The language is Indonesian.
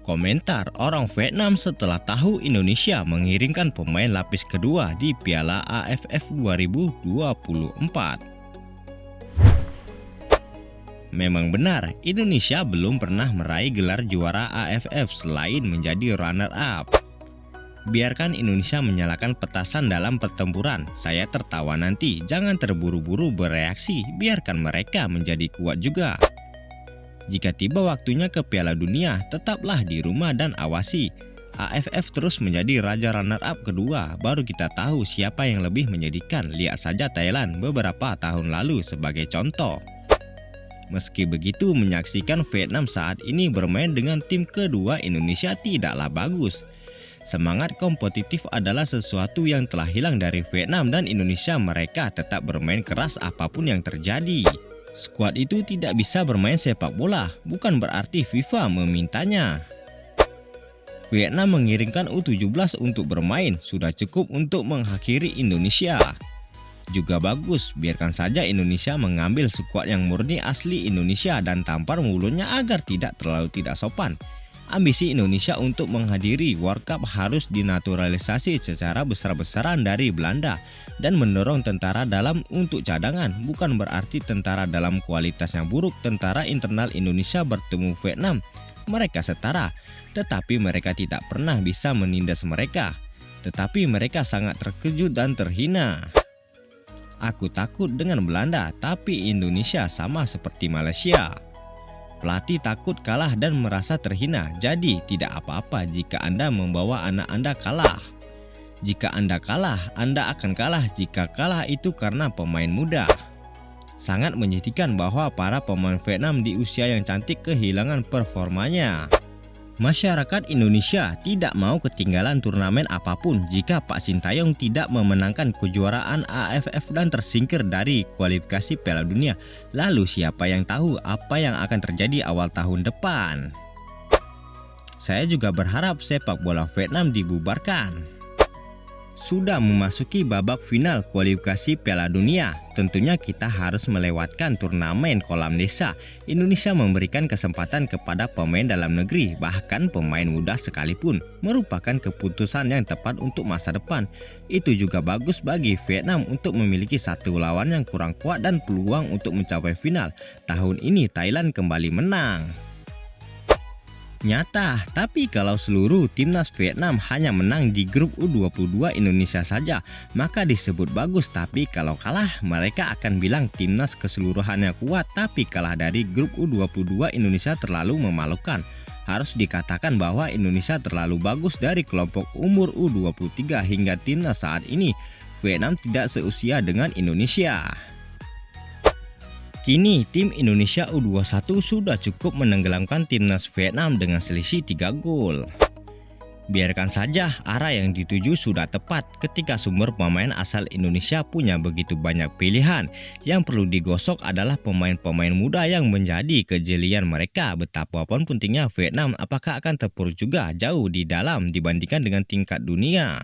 Komentar orang Vietnam setelah tahu Indonesia mengirimkan pemain lapis kedua di Piala AFF 2024. Memang benar, Indonesia belum pernah meraih gelar juara AFF selain menjadi runner-up. Biarkan Indonesia menyalakan petasan dalam pertempuran. Saya tertawa nanti, jangan terburu-buru bereaksi, biarkan mereka menjadi kuat juga. Jika tiba waktunya ke Piala Dunia, tetaplah di rumah dan awasi. AFF terus menjadi raja runner-up kedua, baru kita tahu siapa yang lebih menyedihkan. Lihat saja Thailand beberapa tahun lalu sebagai contoh. Meski begitu, menyaksikan Vietnam saat ini bermain dengan tim kedua Indonesia tidaklah bagus. Semangat kompetitif adalah sesuatu yang telah hilang dari Vietnam dan Indonesia. Mereka tetap bermain keras apapun yang terjadi. Skuad itu tidak bisa bermain sepak bola, bukan berarti FIFA memintanya. Vietnam mengirimkan U17 untuk bermain, sudah cukup untuk mengakhiri Indonesia. Juga bagus, biarkan saja Indonesia mengambil skuad yang murni asli Indonesia dan tampar mulutnya agar tidak terlalu tidak sopan. Ambisi Indonesia untuk menghadiri World Cup harus dinaturalisasi secara besar-besaran dari Belanda dan mendorong tentara dalam untuk cadangan. Bukan berarti tentara dalam kualitasnya buruk. Tentara internal Indonesia bertemu Vietnam, mereka setara, tetapi mereka tidak pernah bisa menindas mereka. Tetapi mereka sangat terkejut dan terhina. Aku takut dengan Belanda, tapi Indonesia sama seperti Malaysia. Pelatih takut kalah dan merasa terhina, jadi tidak apa-apa jika Anda membawa anak Anda kalah. Jika Anda kalah, Anda akan kalah. Jika kalah itu karena pemain muda. Sangat menyedihkan bahwa para pemain Vietnam di usia yang cantik kehilangan performanya. Masyarakat Indonesia tidak mau ketinggalan turnamen apapun jika Pak Sintayong tidak memenangkan kejuaraan AFF dan tersingkir dari kualifikasi Piala Dunia. Lalu siapa yang tahu apa yang akan terjadi awal tahun depan? Saya juga berharap sepak bola Vietnam dibubarkan. Sudah memasuki babak final kualifikasi Piala Dunia, tentunya kita harus melewatkan turnamen kolam desa. Indonesia memberikan kesempatan kepada pemain dalam negeri, bahkan pemain muda sekalipun, merupakan keputusan yang tepat untuk masa depan. Itu juga bagus bagi Vietnam untuk memiliki satu lawan yang kurang kuat dan peluang untuk mencapai final. Tahun ini Thailand kembali menang. Nyata, tapi kalau seluruh timnas Vietnam hanya menang di grup U22 Indonesia saja, maka disebut bagus. Tapi kalau kalah, mereka akan bilang timnas keseluruhannya kuat, tapi kalah dari grup U22 Indonesia terlalu memalukan. Harus dikatakan bahwa Indonesia terlalu bagus dari kelompok umur U23 hingga timnas saat ini. Vietnam tidak seusia dengan Indonesia. Kini tim Indonesia U21 sudah cukup menenggelamkan timnas Vietnam dengan selisih 3 gol. Biarkan saja, arah yang dituju sudah tepat ketika sumber pemain asal Indonesia punya begitu banyak pilihan. Yang perlu digosok adalah pemain-pemain muda yang menjadi kejelian mereka. Betapapun pentingnya Vietnam, apakah akan terpuruk juga jauh di dalam dibandingkan dengan tingkat dunia?